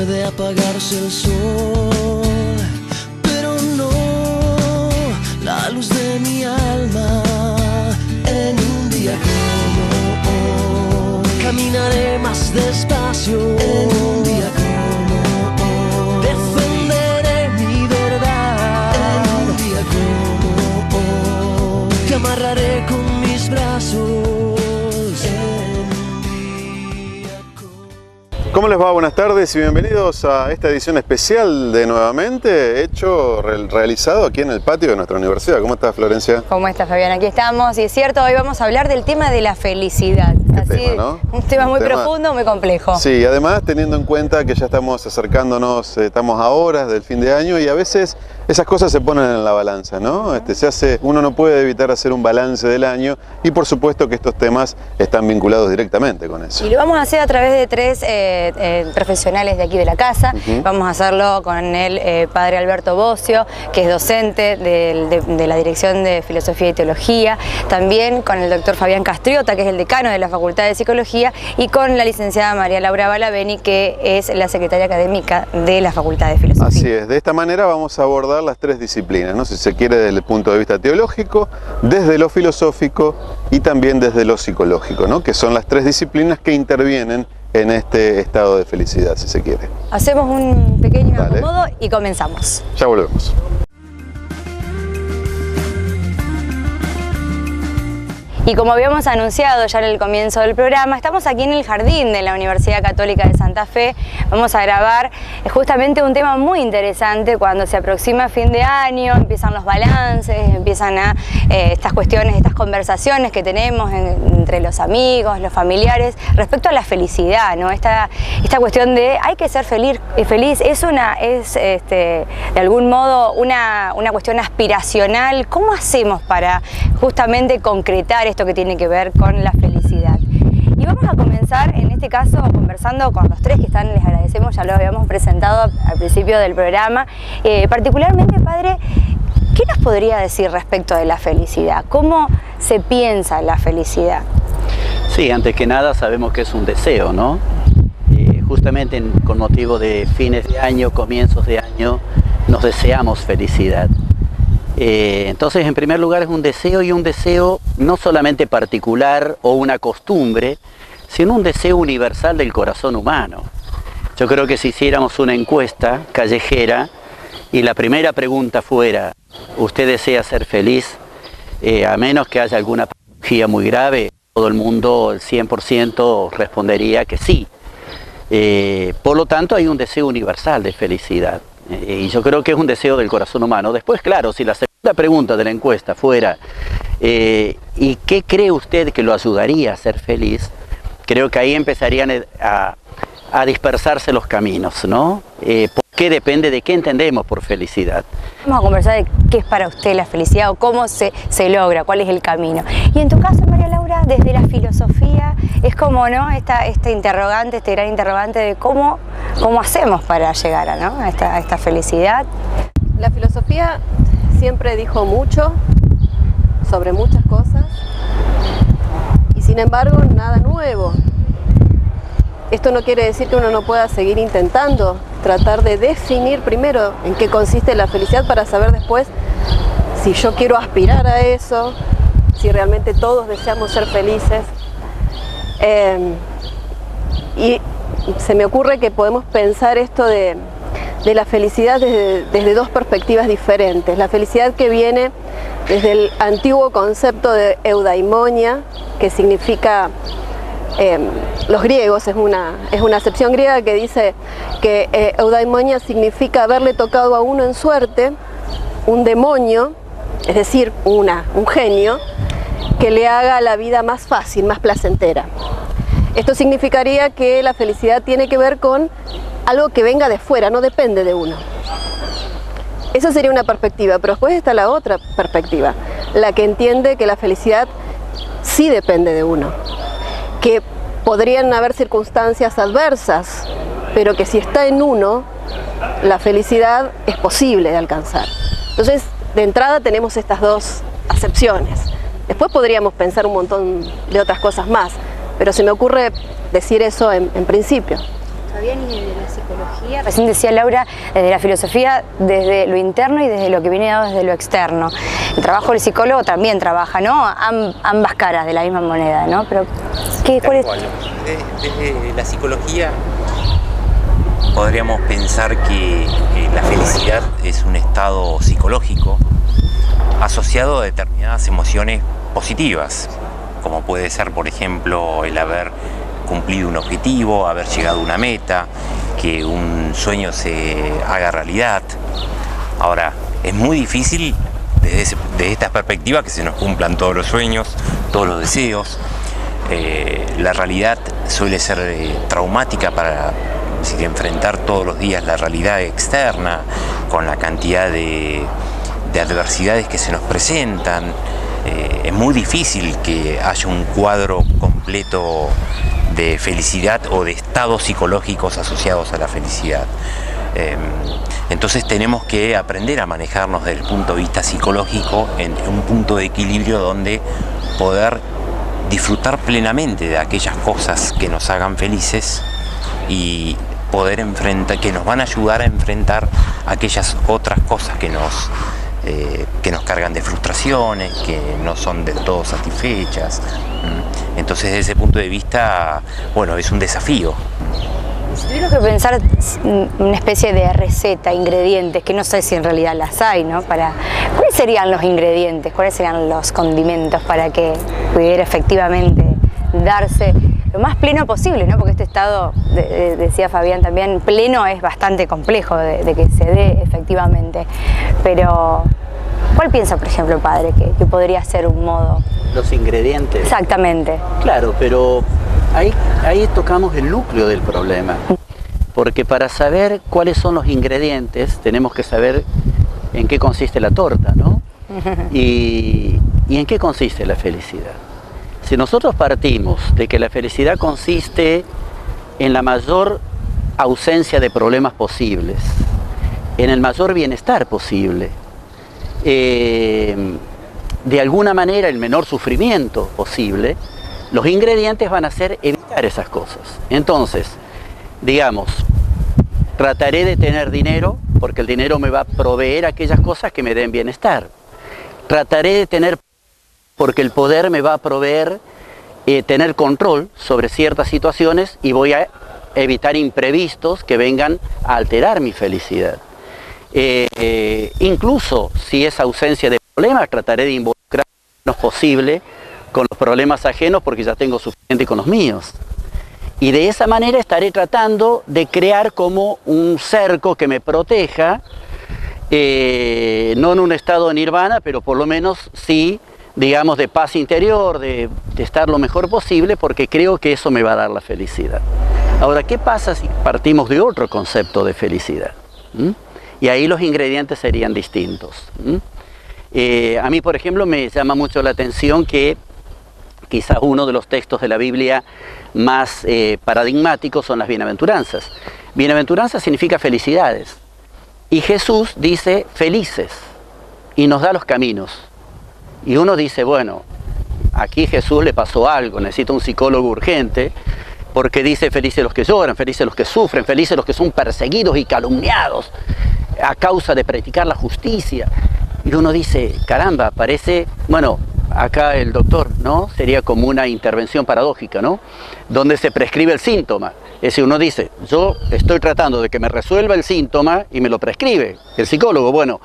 Puede apagarse el sol, pero no la luz de mi alma. En un día como hoy caminaré más despacio. En un día como hoy defenderé mi verdad. En un día como hoy te amarraré con mis brazos. ¿Cómo les va? Buenas tardes y bienvenidos a esta edición especial de Nuevamente, realizado aquí en el patio de nuestra universidad. ¿Cómo estás, Florencia? ¿Cómo estás, Fabián? Aquí estamos, y es cierto, hoy vamos a hablar del tema de la felicidad. Tema, ¿no? Un tema muy profundo, muy complejo. Sí, además teniendo en cuenta que ya estamos acercándonos, estamos a horas del fin de año y a veces esas cosas se ponen en la balanza, ¿no? Uno no puede evitar hacer un balance del año y por supuesto que estos temas están vinculados directamente con eso. Y lo vamos a hacer a través de tres profesionales de aquí de la casa. Vamos a hacerlo con el padre Alberto Bocio, que es docente de la Dirección de Filosofía y Teología, también con el doctor Fabián Castriota, que es el decano de la Facultad de Psicología, y con la licenciada María Laura Balaveni, que es la secretaria académica de la Facultad de Filosofía. Así es, de esta manera vamos a abordar las tres disciplinas, ¿no? Si se quiere, desde el punto de vista teológico, desde lo filosófico y también desde lo psicológico, ¿no? Que son las tres disciplinas que intervienen en este estado de felicidad, si se quiere. Hacemos un pequeño acomodo y comenzamos. Ya volvemos. Y como habíamos anunciado ya en el comienzo del programa, estamos aquí en el jardín de la Universidad Católica de Santa Fe. Vamos a grabar justamente un tema muy interesante cuando se aproxima fin de año, empiezan los balances, empiezan estas cuestiones, estas conversaciones que tenemos entre los amigos, los familiares, respecto a la felicidad, ¿no? Esta cuestión de hay que ser feliz es de algún modo una cuestión aspiracional. ¿Cómo hacemos para justamente concretar esto que tiene que ver con la felicidad? Y vamos a comenzar en este caso conversando con los tres que están, les agradecemos, ya lo habíamos presentado al principio del programa. Particularmente, padre, ¿qué nos podría decir respecto de la felicidad? ¿Cómo se piensa la felicidad? Sí, antes que nada sabemos que es un deseo, ¿no? Justamente con motivo de fines de año, comienzos de año, nos deseamos felicidad. Entonces, en primer lugar, es un deseo, y un deseo no solamente particular o una costumbre, sino un deseo universal del corazón humano. Yo creo que si hiciéramos una encuesta callejera y la primera pregunta fuera, ¿usted desea ser feliz? A menos que haya alguna patología muy grave, todo el mundo, el 100%, respondería que sí. Por lo tanto, hay un deseo universal de felicidad. Y yo creo que es un deseo del corazón humano. Después, claro, si la segunda pregunta de la encuesta fuera ¿y qué cree usted que lo ayudaría a ser feliz? Creo que ahí empezarían a dispersarse los caminos, ¿no? Porque depende de qué entendemos por felicidad. Vamos a conversar de qué es para usted la felicidad o cómo se logra, cuál es el camino. Y en tu caso, María Laura, desde la filosofía, es como, ¿no? Este interrogante, este gran interrogante de cómo hacemos para llegar a esta felicidad. La filosofía siempre dijo mucho sobre muchas cosas y sin embargo nada nuevo. Esto no quiere decir que uno no pueda seguir intentando tratar de definir primero en qué consiste la felicidad para saber después si yo quiero aspirar a eso, si realmente todos deseamos ser felices. Y se me ocurre que podemos pensar esto de la felicidad desde dos perspectivas diferentes. La felicidad que viene desde el antiguo concepto de eudaimonia, que significa, los griegos, es una acepción griega que dice que eudaimonia significa haberle tocado a uno en suerte un demonio, es decir, un genio, que le haga la vida más fácil, más placentera. Esto significaría que la felicidad tiene que ver con algo que venga de fuera, no depende de uno. Esa sería una perspectiva, pero después está la otra perspectiva, la que entiende que la felicidad sí depende de uno, que podrían haber circunstancias adversas, pero que si está en uno, la felicidad es posible de alcanzar. Entonces, de entrada tenemos estas dos acepciones. Después podríamos pensar un montón de otras cosas más, pero se me ocurre decir eso en principio. Fabián, ¿y de la psicología, recién decía Laura, desde la filosofía, desde lo interno y desde lo que viene dado desde lo externo. El trabajo del psicólogo también trabaja, ¿no? Ambas caras de la misma moneda, ¿no? Pero, ¿cuál es? Desde la psicología podríamos pensar que la felicidad es un estado psicológico asociado a determinadas emociones positivas, como puede ser, por ejemplo, el haber cumplido un objetivo, haber llegado a una meta, que un sueño se haga realidad. Ahora, es muy difícil desde esta perspectiva que se nos cumplan todos los sueños, todos los deseos. La realidad suele ser traumática para enfrentar todos los días la realidad externa, con la cantidad de adversidades que se nos presentan. Es muy difícil que haya un cuadro completo de felicidad o de estados psicológicos asociados a la felicidad. Entonces tenemos que aprender a manejarnos desde el punto de vista psicológico en un punto de equilibrio donde poder disfrutar plenamente de aquellas cosas que nos hagan felices y poder enfrentar, que nos van a ayudar a enfrentar aquellas otras cosas que nos cargan de frustraciones, que no son del todo satisfechas. Entonces, desde ese punto de vista, bueno, es un desafío. Si tuviera que pensar una especie de receta, ingredientes, que no sé si en realidad las hay, ¿no? ¿Cuáles serían los ingredientes, cuáles serían los condimentos para que pudiera efectivamente darse lo más pleno posible, ¿no? Porque este estado, decía Fabián también, pleno es bastante complejo de que se dé efectivamente. Pero, ¿cuál piensa, por ejemplo, padre, que podría ser un modo? Los ingredientes. Exactamente. Claro, pero ahí tocamos el núcleo del problema. Porque para saber cuáles son los ingredientes, tenemos que saber en qué consiste la torta, ¿no? Y en qué consiste la felicidad. Si nosotros partimos de que la felicidad consiste en la mayor ausencia de problemas posibles, en el mayor bienestar posible, de alguna manera el menor sufrimiento posible, los ingredientes van a ser evitar esas cosas. Entonces, digamos, trataré de tener dinero porque el dinero me va a proveer aquellas cosas que me den bienestar. Trataré de tener porque el poder me va a proveer tener control sobre ciertas situaciones y voy a evitar imprevistos que vengan a alterar mi felicidad. Incluso si es ausencia de problemas, trataré de involucrar lo menos posible con los problemas ajenos porque ya tengo suficiente con los míos. Y de esa manera estaré tratando de crear como un cerco que me proteja, no en un estado de nirvana, pero por lo menos sí, digamos, de paz interior, de estar lo mejor posible, porque creo que eso me va a dar la felicidad. Ahora, ¿qué pasa si partimos de otro concepto de felicidad? Y ahí los ingredientes serían distintos. A mí, por ejemplo, me llama mucho la atención que quizás uno de los textos de la Biblia más paradigmáticos son las bienaventuranzas. Bienaventuranzas significa felicidades. Y Jesús dice felices y nos da los caminos. Y uno dice, bueno, aquí Jesús le pasó algo, necesita un psicólogo urgente, porque dice felices los que lloran, felices los que sufren, felices los que son perseguidos y calumniados a causa de practicar la justicia. Y uno dice, caramba, parece, bueno, acá el doctor, ¿no? Sería como una intervención paradójica, ¿no? Donde se prescribe el síntoma. Es decir, uno dice, yo estoy tratando de que me resuelva el síntoma y me lo prescribe el psicólogo. Bueno,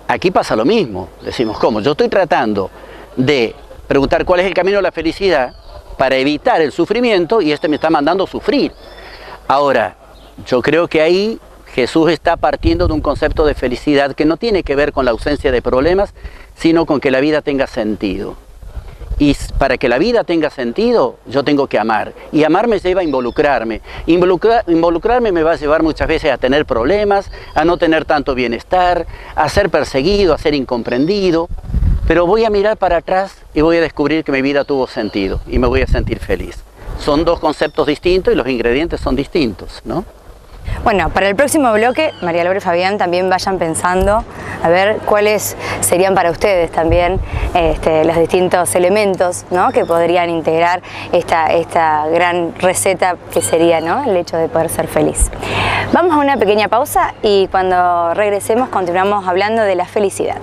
aquí pasa lo mismo. Decimos, ¿cómo? Yo estoy tratando de preguntar cuál es el camino a la felicidad para evitar el sufrimiento y este me está mandando sufrir. Ahora, yo creo que ahí Jesús está partiendo de un concepto de felicidad que no tiene que ver con la ausencia de problemas, sino con que la vida tenga sentido. Y para que la vida tenga sentido, yo tengo que amar. Y amar me lleva a involucrarme. Involucrarme me va a llevar muchas veces a tener problemas, a no tener tanto bienestar, a ser perseguido, a ser incomprendido. Pero voy a mirar para atrás y voy a descubrir que mi vida tuvo sentido y me voy a sentir feliz. Son dos conceptos distintos y los ingredientes son distintos, ¿no? Bueno, para el próximo bloque, María Laura y Fabián también vayan pensando a ver cuáles serían para ustedes también los distintos elementos, ¿no?, que podrían integrar esta gran receta que sería, ¿no?, el hecho de poder ser feliz. Vamos a una pequeña pausa y cuando regresemos continuamos hablando de la felicidad.